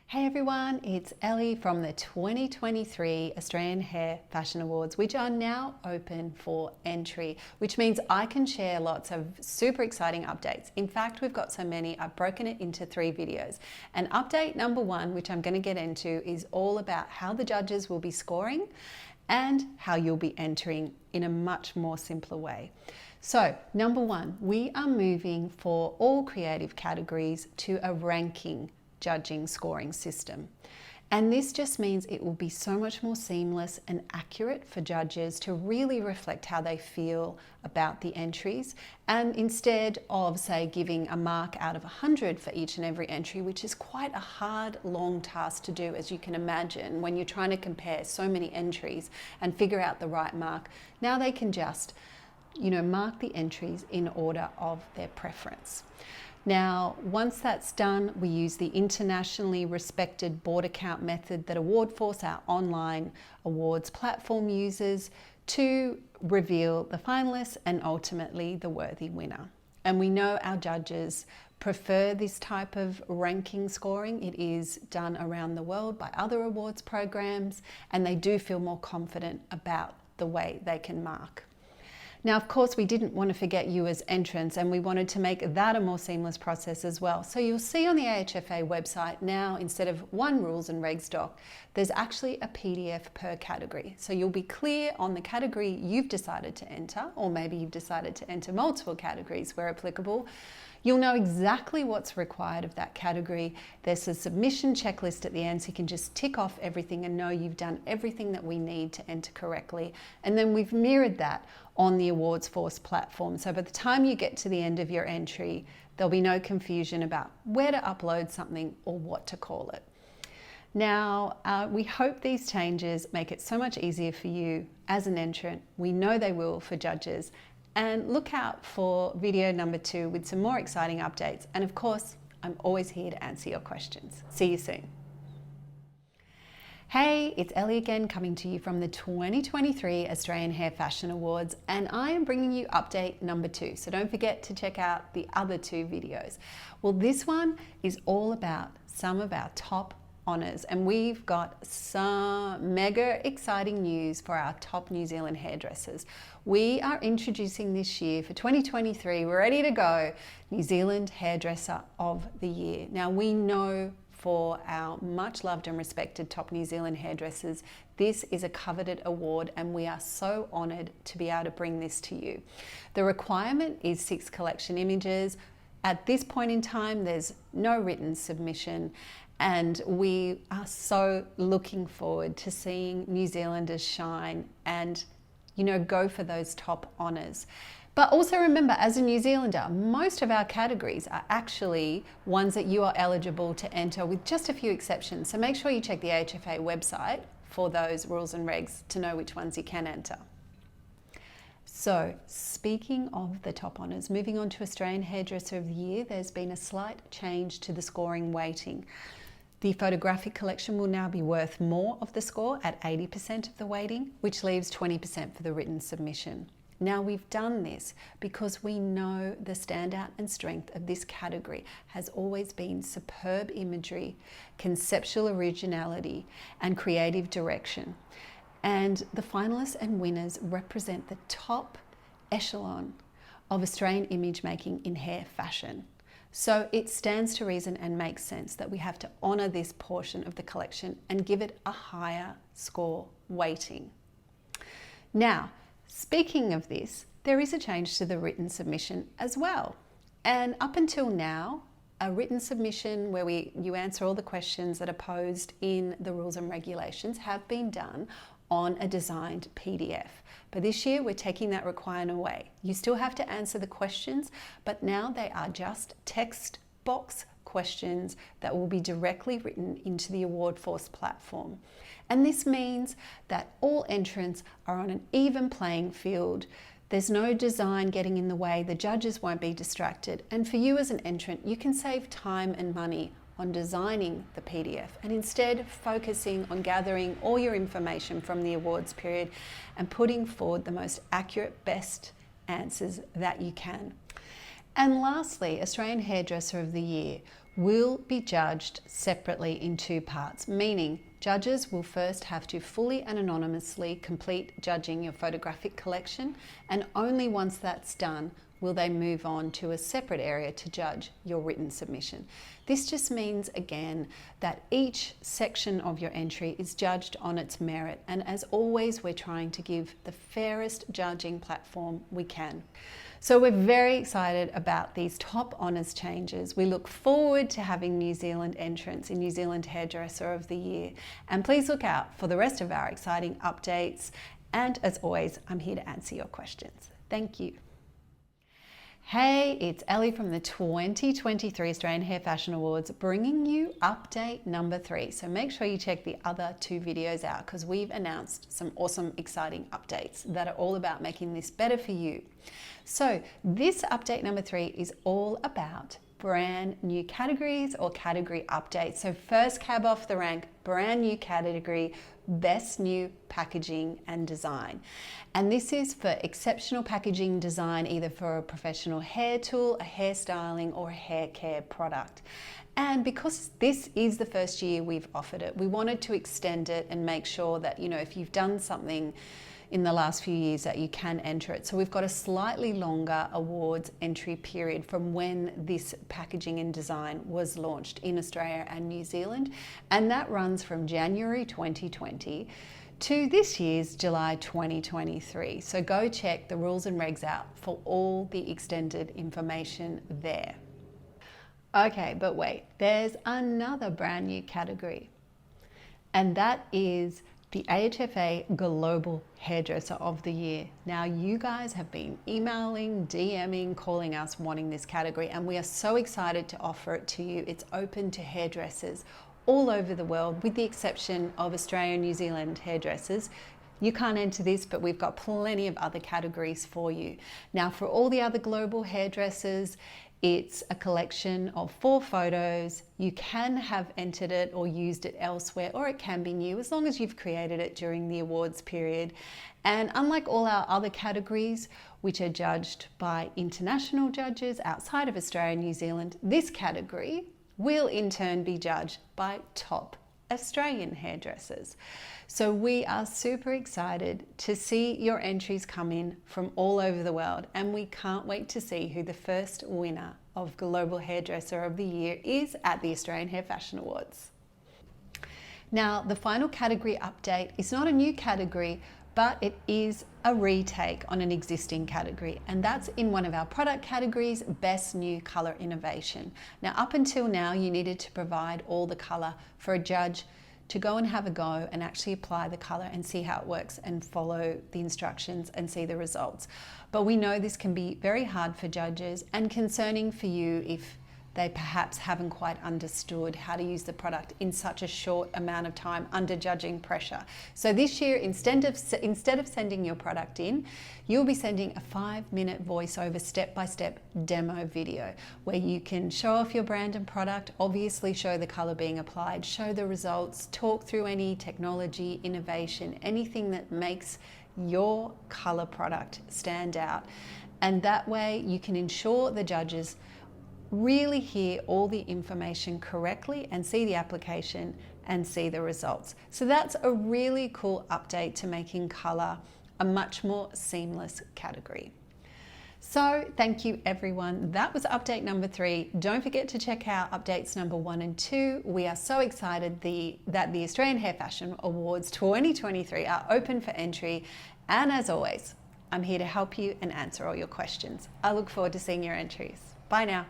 Hey everyone, it's Ellie from the 2023 Australian Hair Fashion Awards, which are now open for entry, which means I can share lots of super exciting updates. In fact, we've got so many, I've broken it into 3 videos. And update number 1, which I'm going to get into, is all about how the judges will be scoring and how you'll be entering in a much more simpler way. So, number 1, we are moving for all creative categories to a ranking judging scoring system. And this just means it will be so much more seamless and accurate for judges to really reflect how they feel about the entries. And instead of, say, giving a mark out of 100 for each and every entry, which is quite a hard, long task to do, as you can imagine, when you're trying to compare so many entries and figure out the right mark, now they can just, mark the entries in order of their preference. Now, once that's done, we use the internationally respected board account method that AWARDFORCE, our online awards platform, uses to reveal the finalists and ultimately the worthy winner. And we know our judges prefer this type of ranking scoring. It is done around the world by other awards programs, and they do feel more confident about the way they can mark. Now, of course, we didn't want to forget you as entrants, and we wanted to make that a more seamless process as well. So you'll see on the AHFA website now, instead of one rules and regs doc, there's actually a PDF per category. So you'll be clear on the category you've decided to enter, or maybe you've decided to enter multiple categories where applicable. You'll know exactly what's required of that category. There's a submission checklist at the end, so you can just tick off everything and know you've done everything that we need to enter correctly. And then we've mirrored that on the AWARDFORCE platform. So by the time you get to the end of your entry, there'll be no confusion about where to upload something or what to call it. Now, we hope these changes make it so much easier for you as an entrant. We know they will for judges. And look out for video number 2 with some more exciting updates. And of course, I'm always here to answer your questions. See you soon. Hey, it's Ellie again, coming to you from the 2023 Australian Hair Fashion Awards, and I am bringing you update number 2. So don't forget to check out the other 2 videos. Well, this one is all about some of our top honours, and we've got some mega exciting news for our top New Zealand hairdressers. We are introducing this year for 2023, we're ready to go, New Zealand Hairdresser of the Year. Now, we know for our much loved and respected top New Zealand hairdressers, this is a coveted award, and we are so honoured to be able to bring this to you. The requirement is 6 collection images. At this point in time, there's no written submission, and we are so looking forward to seeing New Zealanders shine and, go for those top honours. But also remember, as a New Zealander, most of our categories are actually ones that you are eligible to enter, with just a few exceptions. So make sure you check the AHFA website for those rules and regs to know which ones you can enter. So, speaking of the top honours, moving on to Australian Hairdresser of the Year, there's been a slight change to the scoring weighting. The photographic collection will now be worth more of the score at 80% of the weighting, which leaves 20% for the written submission. Now, we've done this because we know the standout and strength of this category has always been superb imagery, conceptual originality, and creative direction. And the finalists and winners represent the top echelon of Australian image making in hair fashion. So it stands to reason and makes sense that we have to honour this portion of the collection and give it a higher score weighting. Now, speaking of this, there is a change to the written submission as well. And up until now, a written submission where you answer all the questions that are posed in the rules and regulations have been done on a designed PDF. But this year we're taking that requirement away. You still have to answer the questions, but now they are just text box questions that will be directly written into the AWARDFORCE platform. And this means that all entrants are on an even playing field. There's no design getting in the way, the judges won't be distracted, and for you as an entrant, you can save time and money on designing the PDF and instead focusing on gathering all your information from the awards period and putting forward the most accurate, best answers that you can. And lastly, Australian Hairdresser of the Year will be judged separately in two parts, meaning judges will first have to fully and anonymously complete judging your photographic collection, and only once that's done will they move on to a separate area to judge your written submission. This just means, again, that each section of your entry is judged on its merit, and as always, we're trying to give the fairest judging platform we can. So we're very excited about these top honours changes. We look forward to having New Zealand entrants in New Zealand Hairdresser of the Year. And please look out for the rest of our exciting updates. And as always, I'm here to answer your questions. Thank you. Hey, it's Ellie from the 2023 Australian Hair Fashion Awards, bringing you update number 3. So make sure you check the other 2 videos out, because we've announced some awesome, exciting updates that are all about making this better for you. So this update number 3 is all about brand new categories or category updates. So first cab off the rank, brand new category, best new packaging and design. And this is for exceptional packaging design, either for a professional hair tool, a hairstyling or a hair care product. And because this is the first year we've offered it, we wanted to extend it and make sure that, you know, if you've done something in the last few years that you can enter it. So we've got a slightly longer awards entry period from when this packaging and design was launched in Australia and New Zealand. And that runs from January 2020 to this year's July 2023. So go check the rules and regs out for all the extended information there. Okay, but wait, there's another brand new category, and that is the AHFA Global Hairdresser of the Year. Now, you guys have been emailing, DMing, calling us wanting this category, and we are so excited to offer it to you. It's open to hairdressers all over the world, with the exception of Australia and New Zealand hairdressers. You can't enter this, but we've got plenty of other categories for you. Now, for all the other global hairdressers, it's a collection of 4 photos. You can have entered it or used it elsewhere, or it can be new as long as you've created it during the awards period. And unlike all our other categories, which are judged by international judges outside of Australia and New Zealand, this category will in turn be judged by top Australian hairdressers. So we are super excited to see your entries come in from all over the world, and we can't wait to see who the first winner of Global Hairdresser of the Year is at the Australian Hair Fashion Awards. Now, the final category update is not a new category, but it is a retake on an existing category, and that's in one of our product categories, Best New Colour Innovation. Now, up until now, you needed to provide all the colour for a judge to go and have a go and actually apply the colour and see how it works and follow the instructions and see the results. But we know this can be very hard for judges and concerning for you if they perhaps haven't quite understood how to use the product in such a short amount of time under judging pressure. So this year, instead of sending your product in, you'll be sending a 5-minute voiceover step-by-step demo video where you can show off your brand and product, obviously show the color being applied, show the results, talk through any technology, innovation, anything that makes your color product stand out. And that way you can ensure the judges really hear all the information correctly and see the application and see the results. So that's a really cool update to making color a much more seamless category. So thank you everyone. That was update number 3. Don't forget to check out updates number 1 and 2. We are so excited that the Australian Hair Fashion Awards 2023 are open for entry. And as always, I'm here to help you and answer all your questions. I look forward to seeing your entries. Bye now.